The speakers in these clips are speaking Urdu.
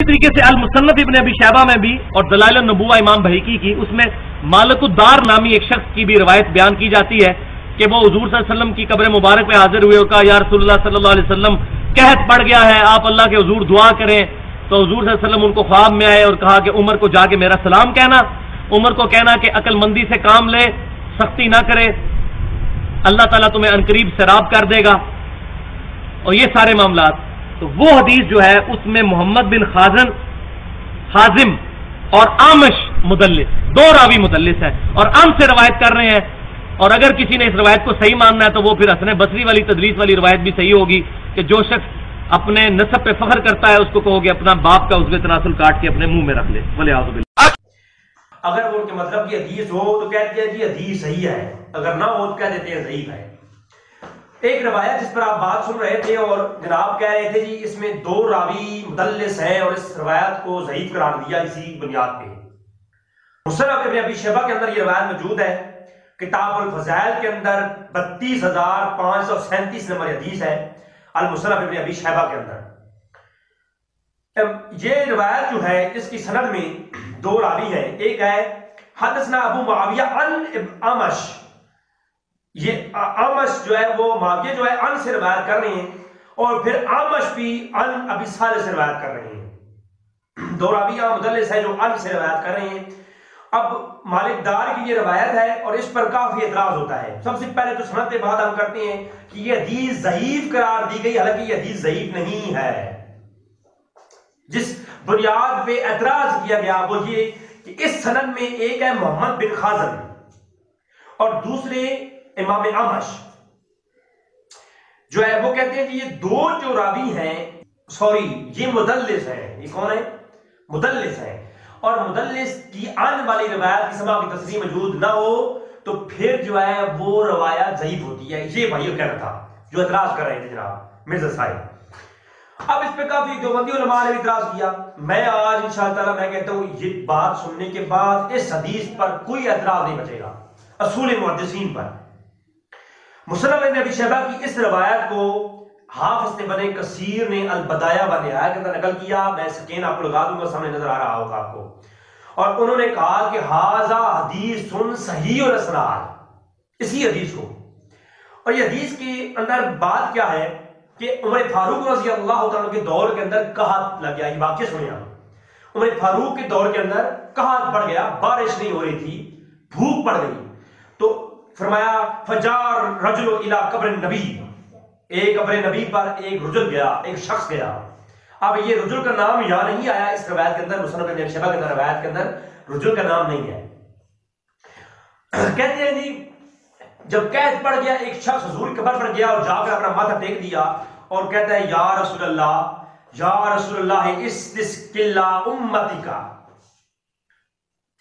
طریقے سے المصنف ابن ابی شیبہ میں بھی اور دلائل النبوہ امام بہقی کی، اس میں مالک الدار نامی ایک شخص کی بھی روایت بیان کی جاتی ہے کہ وہ حضور صلی اللہ علیہ وسلم کی قبر مبارک پہ حاضر ہوئے اور کہا یا رسول اللہ صلی اللہ علیہ وسلم قحط پڑ گیا ہے، آپ اللہ کے حضور دعا کریں. تو حضور صلی اللہ علیہ وسلم ان کو خواب میں آئے اور کہا کہ عمر کو جا کے میرا سلام کہنا، عمر کو کہنا کہ عقل مندی سے کام لے، سختی نہ کرے، اللہ تعالیٰ تمہیں عنقریب سیراب کر دے گا، اور یہ سارے معاملات. تو وہ حدیث جو ہے اس میں محمد بن حازم اور آمش مدلس، دو راوی مدلس ہے اور عام سے روایت کر رہے ہیں. اور اگر کسی نے اس روایت کو صحیح ماننا ہے تو وہ پھر حسن بصری والی تدلیس والی روایت بھی صحیح ہوگی کہ جو شخص اپنے نسب پہ فخر کرتا ہے اس کو کہو گے اپنا باپ کا عضو تناسل کاٹ کے اپنے منہ میں رکھ لے. ولیعوذ باللہ. اگر وہ ان کے مطلب کی حدیث ہو تو کہتے ہیں جی حدیث صحیح ہے، اگر نہ ہو تو کہہ دیتے ہیں ضعیف ہے. ایک روایت جس پر آپ بات سن رہے تھے اور جناب کہہ رہے تھے جی اس میں دو راوی مدلس ہیں اور اس روایت کو ضعیف قرار دیا اسی بنیاد پہ. مصنف ابن ابی شیبہ کے اندر یہ روایت موجود ہے، کتاب الفضائل کے اندر 32,537 نمبر حدیث ہے، المصنف ابن ابی شیبہ کے اندر. یہ روایت جو ہے اس کی سند میں دو راوی ہیں. ایک ہے حدثنا ابو معاویہ عن آمش، یہ آمش جو ہے وہ معاویہ جو ہے عن سے روایت کر رہے ہیں اور پھر آمش بھی عن ابی صالح سے روایت کر رہے ہیں. دو راوی مدلس ہے جو عن سے روایت کر رہے ہیں. اب مالک دار کی یہ روایت ہے اور اس پر کافی اعتراض ہوتا ہے. سب سے پہلے تو سند پہ بات ہم کرتے ہیں کہ یہ حدیث ضعیف قرار دی گئی، حالانکہ یہ حدیث ضعیف نہیں ہے. جس بنیاد پہ اعتراض کیا گیا وہ یہ کہ اس سند میں ایک ہے محمد بن خازم اور دوسرے امام اعمش جو ہے وہ کہتے ہیں کہ یہ دو جو راوی ہیں یہ مدلس ہیں. یہ کون ہے؟ مدلس ہیں. اور مدلس کی آنے والی روایت کی سماع کی تصریح موجود نہ ہو تو پھر جو ہے وہ روایت ضعیف ہوتی ہے. یہ بھائیو کہنا تھا جو اعتراض کر رہے تھے جناب مرزا صاحب. اب اس پہ کافی دیوبندی علماء نے اعتراض کیا. میں آج انشاءاللہ تعالی میں کہتا ہوں یہ بات سننے کے بعد اس حدیث پر کوئی اعتراض نہیں بچے گا اصول محدثین پر. مصنف ابن ابی شیبہ کی اس روایت کو حافظ ابن کثیر نے البدایہ و نہایہ کے اندر نقل کیا. میں سکین آپ کو لگا دوں گا، سامنے نظر آ رہا ہوگا آپ کو. اور انہوں نے کہا کہ ھذا حدیث صحیح الاسناد، اسی حدیث کو. اور یہ حدیث کے اندر بات کیا ہے کہ عمر فاروق رضی اللہ تعالیٰ کے دور کے اندر قحط لگ گیا. یہ واقعہ سنیں آپ. عمر فاروق کے دور کے اندر قحط پڑ گیا، بارش نہیں ہو رہی تھی، بھوک پڑ گئی. تو فرمایا فجار رجل الی قبر النبی، ایک قبر نبی پر ایک رجل گیا، ایک شخص گیا. اب یہ رجل کا نام یہاں نہیں آیا اس روایت کے اندر، مصنف ابن ابی شیبہ کے اندر روایت کے اندر رجل کا نام نہیں ہے. کہتے ہیں جی جب قحط پڑ گیا ایک شخص حضور کی قبر پر گیا اور جا کر اپنا ماتھا ٹیک دیا اور کہتا ہے یا رسول اللہ استسقِ امتک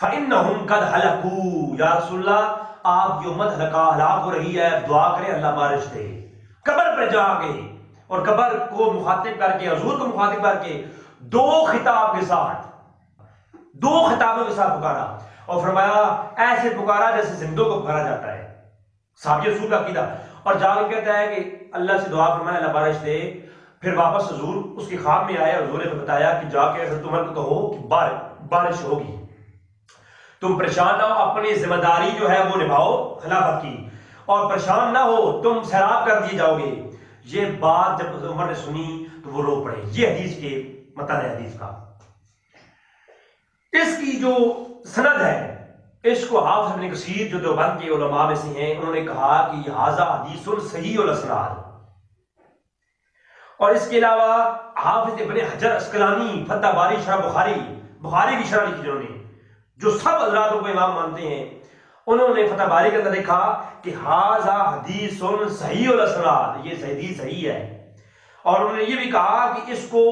فإنہم قد ہلکوا. یا رسول اللہ آپ کی امت ہلاک ہو رہی ہے، دعا کریں اللہ بارش دے. قبر پر جا کے اور قبر کو مخاطب کر کے حضور کو مخاطب کر کے دو خطابوں کے ساتھ پکارا اور فرمایا ایسے پکارا جیسے زندوں کو پکارا جاتا ہے. صحابی رسول کا عقیدہ. اور جا کے کہتا ہے کہ اللہ سے دعا فرمائے اللہ بارش دے. پھر واپس حضور اس کی خواب میں آئے، حضور نے بتایا کہ جا کے حضرت عمر کو کہو کہ بارش ہوگی، تم پریشان نہ ہو، اپنی ذمہ داری جو ہے وہ نبھاؤ خلافت کی، اور پریشان نہ ہو، تم سیراب کر دیے جاؤ گے. یہ بات جب عمر نے سنی تو وہ رو پڑے. یہ حدیث کے متن ہے حدیث کا. اس کی جو سند ہے اس کو حافظ ابن کثیر جو دیوبند کے علماء میں سے ہیں انہوں نے کہا کہ ھذا حدیث صحیح الاسناد. اور اس کے علاوہ حافظ ابن حجر عسقلانی فتح باری شرح بخاری کی شرح لکھی جنہوں نے، جو سب حضرات کو امام مانتے ہیں، انہوں نے فتح باری کے اندر لکھا کہ ھذا حدیث صحیح الاسناد، یہ حدیث صحیح ہے. اور انہوں نے یہ بھی کہا کہ اس کو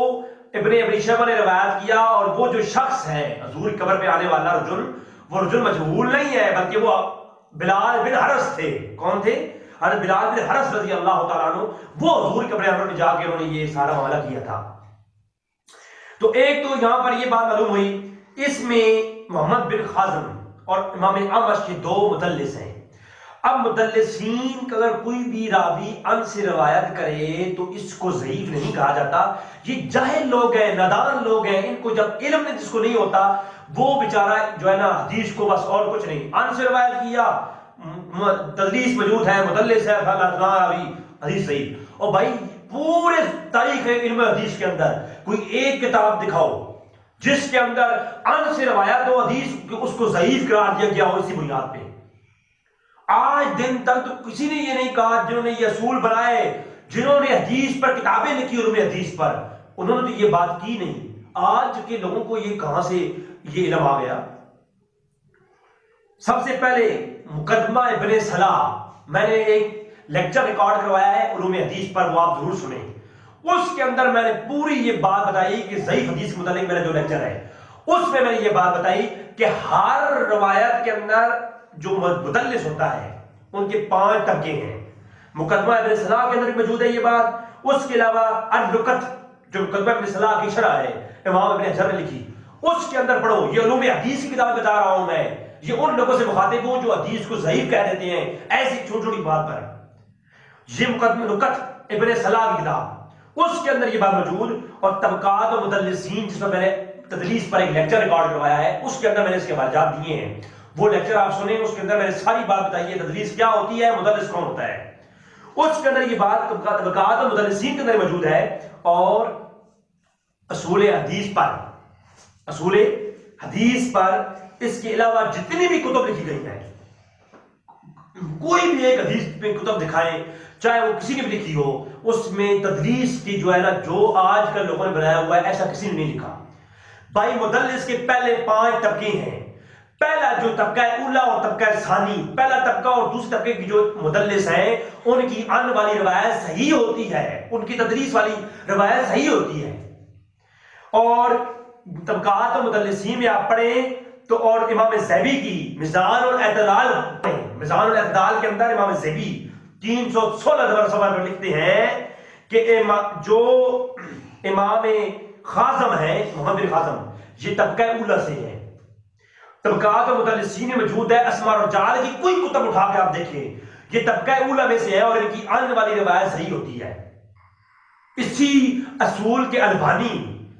ابن ابی شیبہ نے روایت کیا اور وہ جو شخص ہے حضور کی قبر پہ آنے والا رجل، وہ رجل مجہول نہیں ہے بلکہ وہ بلال بن حرس تھے. کون تھے؟ حضرت بلال بن حرس رضی اللہ تعالیٰ عنہ. وہ حضور کی قبر انور میں جا کے انہوں نے یہ سارا معاملہ کیا تھا. تو ایک تو یہاں پر یہ بات معلوم ہوئی اس میں محمد بن خازم اور امام اعمش کے دو مدلس ہیں. اب مدلسین کا اگر کوئی بھی راوی ان سے روایت کرے تو اس کو ضعیف نہیں کہا جاتا. یہ جاہل لوگ ہیں، نادان لوگ ہیں، ان کو جب علم جس کو نہیں ہوتا وہ بیچارہ جو ہے نا حدیث کو بس اور کچھ نہیں، ان سے روایت کیا، تدلیس موجود ہے، مدلس ہے، فلاں راوی، حدیث صحیح. اور بھائی پورے تاریخ علم حدیث کے اندر کوئی ایک کتاب دکھاؤ جس کے اندر ان سے روایت ہو حدیث اس کو ضعیف قرار دیا گیا ہو اسی بنیاد پہ. آج دن تک تو کسی نے یہ نہیں کہا، جنہوں نے یہ اصول بنائے، جنہوں نے حدیث پر کتابیں لکھی علوم حدیث پر، انہوں نے تو یہ بات کی نہیں. آج کے لوگوں کو یہ کہاں سے یہ علم آ گیا؟ سب سے پہلے مقدمہ ابن صلاح، میں نے ایک لیکچر ریکارڈ کروایا ہے علوم حدیث پر، وہ آپ ضرور سنیں. اس کے اندر میں نے پوری یہ بات بتائی کہ ضعیف حدیث کے متعلق میرا جو لیکچر ہے اس میں نے یہ بات بتائی کہ ہر روایت کے اندر جو مدلس ہوتا ہے ان کے 5 طبقے ہیں. مقدمہ ابن صلاح کے اندر موجود ہے یہ بات. اس کے علاوہ النکت جو مقدمہ ابن صلاح کی شرح ہے امام ابن حجر نے لکھی، اس کے اندر پڑھو. یہ علوم حدیث کی کتاب بتا رہا ہوں میں، یہ ان لوگوں سے مخاطب ہوں جو حدیث کو ضعیف کہہ دیتے ہیں ایسی چھوٹی چھوٹی بات پر. یہ مقدمہ نکت ابن صلاح کی کتاب، اس کے اندر یہ بات موجود. اور طبقات و مدلسین جس میں میں نے تدلیس پر ایک لیکچر ریکارڈ کروایا ہے اس کے اندر میں نے اس کے واجبات دیے ہیں، وہ لیکچر آپ سنیں. اس کے اندر میں نے ساری بات بتائی ہے تدلیس کیا ہوتی ہے، مدلس کون ہوتا ہے. اس کے اندر یہ بات طبقات و مدلسین کے اندر موجود ہے. اور اصول حدیث پر اس کے علاوہ جتنی بھی کتب لکھی گئی ہیں، کوئی بھی ایک حدیث پہ کتب دکھائیں چاہے وہ کسی نے بھی لکھی ہو، اس میں تدلیس کی جو ہے نا جو آج کل لوگوں نے بنایا ہوا ہے ایسا کسی نے نہیں لکھا. بھائی مدلس کے پہلے 5 طبقے ہیں. پہلا جو طبقہ اولا اور طبقہ ثانی، پہلا طبقہ اور دوسرے طبقے کی جو مدلس ہیں ان کی ان والی روایت صحیح ہوتی ہے، ان کی تدلیس والی روایت صحیح ہوتی ہے. اور طبقات و مدلسین میں آپ پڑھیں تو اور امام زیبی کی میزان الاعتدال، میزان الاعتدال کے اندر امام زیبی 316 صفحہ پر لکھتے ہیں کہ جو امام خازم ہے، محمد بن خازم، یہ طبقہ اولا سے ہے. طبقات و مدلسین میں موجود ہے. اسماء الرجال کی کوئی کتب اٹھا کے آپ دیکھیں یہ طبقہ اولا میں سے ہے اور ان کی ان والی روایت صحیح ہوتی ہے. اسی اصول کے البانی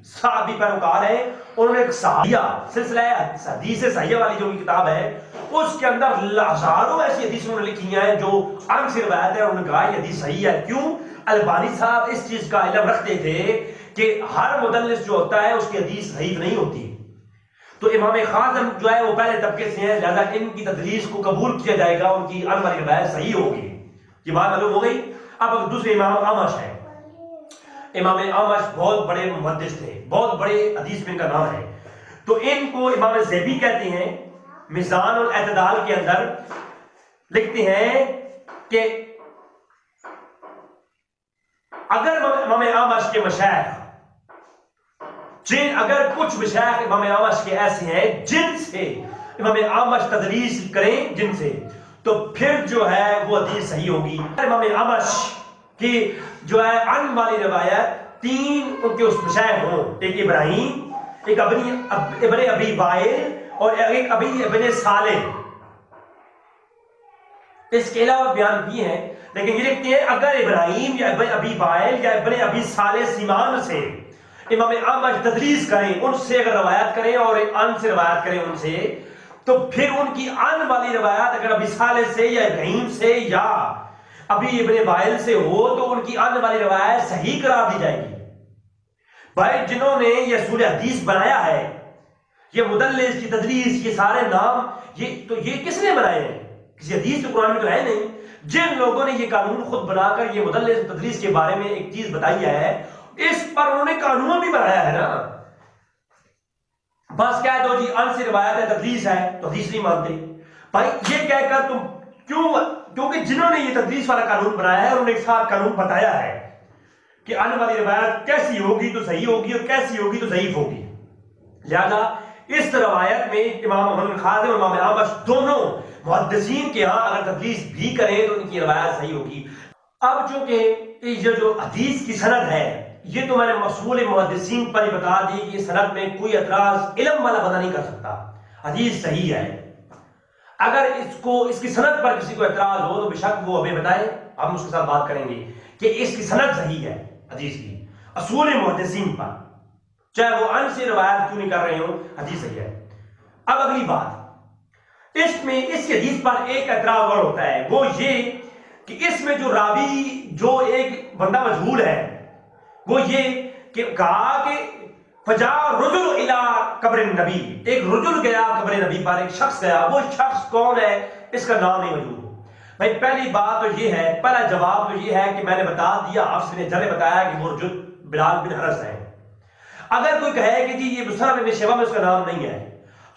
صحابی پیروکار ہیں، انہوں نے ایک صحیحہ سلسلہ حدیث صحیحہ والی جو کتاب ہے اس کے اندر ہزاروں ایسی حدیث انہوں نے لکھی ہیں جو ان سے روایت ہے. انہوں نے کہا یہ حدیث صحیح ہے. کیوں؟ البانی صاحب اس چیز کا علم رکھتے تھے کہ ہر مدلس جو ہوتا ہے اس کی حدیث صحیح نہیں ہوتی. تو امام خازم جو ہے وہ پہلے طبقے سے ہیں، لہذا ان کی تدلیس کو قبول کیا جائے گا، ان کی ان والی روایت صحیح ہوگی. یہ بات معلوم ہو گئی. اب دوسرے امام اعمش ہیں. امام اعمش بہت بڑے محدث تھے، بہت بڑے حدیث میں ان کا نام ہے. تو ان کو امام زیبی کہتے ہیں. میزان الاعتدال کے اندر لکھتے ہیں کہ اگر امام اعمش کے مشائخ اگر کچھ مشائخ امام اعمش کے ایسے ہیں جن سے امام اعمش تدلیس کریں جن سے، تو پھر جو ہے وہ حدیث صحیح ہوگی. امام اعمش کی جو ہے ان والی روایت 3 ان کے اس مشائخ ہوں، ایک ابراہیم، ایک ابن ابی وائل اور ایک ابن صالح. اس کے علاوہ بیان بھی ہیں لیکن یہ لکھتے ہیں اگر ابراہیم یا ابن ابی وائل یا ابن ابی صالح سیمان سے امام اعمش تدلیس کریں، ان سے اگر روایت کریں اور ان سے روایت کریں ان سے، تو پھر ان کی ان والی روایت اگر ابی صالح سے یا ابراہیم سے یا ابی ابن وائل سے ہو تو ان کی ان والی روایت صحیح قرار دی جائے گی. بھائی جنہوں نے یہ اصول حدیث بنایا ہے، یہ مدلس کی تدلیس، یہ سارے نام یہ کس نے بنائے ہیں؟ کسی حدیث کے قرآن میں تو ہے نہیں. جن لوگوں نے یہ قانون خود بنا کر یہ مدلس تدلیس کے بارے میں ایک چیز بتائی ہے، اس پر انہوں نے قانون بھی بنایا ہے نا. بس کہہ دو جی ان سے روایت ہے تدلیس ہے تو حدیث نہیں مانتے. بھائی یہ کہہ کر تم کیونکہ جنہوں نے یہ تدلیس والا قانون بنایا ہے انہوں نے ایک ساتھ قانون بتایا ہے کہ ان والی روایت کیسی ہوگی تو صحیح ہوگی اور کیسی ہوگی تو ضعیف ہوگی. لہذا اس روایت میں امام محمد بن خازم اور امام اعمش دونوں محدثین کے ہاں اگر تدلیس بھی کریں تو ان کی روایت صحیح ہوگی. اب چونکہ یہ جو حدیث کی سند ہے یہ تو میں نے مصول محدثین پر ہی بتا دی کہ سند میں کوئی اعتراض علم والا بندہ نہیں کر سکتا. حدیث صحیح ہے. اگر اس کی سند پر کسی کو اعتراض ہو تو بے شک وہ ہمیں بتائے، ہم اس کے ساتھ بات کریں گے کہ اس کی سند صحیح ہے حدیث کی اصول محدثین پر، چاہے وہ ان سے روایت کیوں نہیں کر رہے ہوں، حدیث صحیح ہے۔ اب اگلی بات، اس حدیث پر ایک اعتراض اور ہوتا ہے، وہ یہ کہ اس میں جو راوی جو ایک بندہ مجہول ہے، وہ یہ کہ کہا کہ فجا رجل الی قبر النبی، ایک رجل گیا قبر نبی پر، ایک شخص گیا، وہ شخص کون ہے اس کا نام نہیں موجود۔ بھائی پہلی بات تو یہ ہے، پہلا جواب تو یہ ہے کہ میں نے بتا دیا، حفص نے جلے بتایا کہ وہ رجل بلال بن حرس ہے۔ اگر کوئی کہے کہ جی یہ مصنف ابن شیبہ میں اس کا نام نہیں ہے،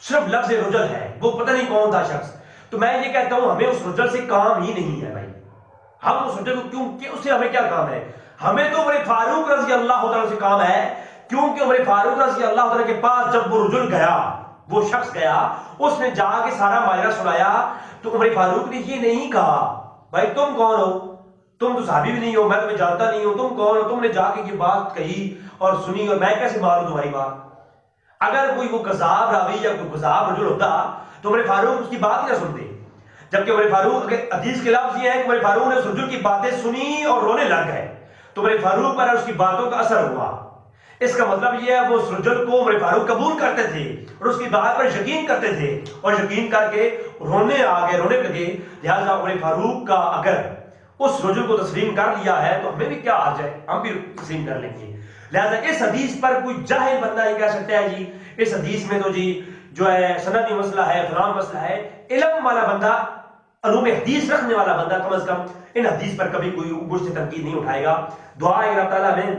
صرف لفظ رجل ہے، وہ پتہ نہیں کون تھا شخص، تو میں یہ کہتا ہوں ہمیں اس رجل سے کام ہی نہیں ہے۔ بھائی ہم اس رجل کو کیوں کہ اس سے ہمیں کیا کام ہے؟ ہمیں تو عمر فاروق رضی اللہ تعالیٰ سے کام ہے، کیونکہ عمر فاروق رضی اللہ تعالیٰ کے پاس جب وہ رجل گیا، وہ شخص گیا، اس نے جا کے سارا ماجرا سنایا، تو عمر فاروق نے یہ نہیں کہا بھائی تم کون ہو، تم تو صحابی بھی نہیں ہو، میں تمہیں جانتا نہیں ہوں، تم کون ہو، تم نے جا کے یہ بات کہی اور سنی اور میں کیسے مانوں تمہاری بات۔ اگر کوئی وہ کذاب راوی یا کوئی کذاب رجل ہوتا تو عمر فاروق اس کی بات ہی نہ سنتے، جبکہ عمر فاروق حدیث کے لفظ یہ ہے کہ عمر فاروق نے اس رجل کی باتیں سنی اور رونے لگ گئے، تو عمر فاروق پر اس کی باتوں کا اثر ہوا۔ اس کا مطلب یہ ہے وہ اس رجل کو عمر فاروق قبول کرتے تھے اور اس کی بات پر یقین کرتے تھے، اور یقین کر کے رونے لگے۔ لہٰذا عمر فاروق کا اگر اس رجل کو تسلیم کر لیا ہے تو ہمیں بھی کیا حرج ہے، ہم بھی تسلیم کر لیں گے۔ لہٰذا اس حدیث پر کوئی جاہل بندہ یہ کہہ سکتا ہے جی اس حدیث میں تو جی جو ہے سندی مسئلہ ہے، فلاں مسئلہ ہے، علم والا بندہ، علوم حدیث رکھنے والا بندہ کم از کم ان حدیث پر کبھی کوئی اوپر سے تنقید نہیں اٹھائے گا۔ دعا ہے اللہ تعالیٰ میں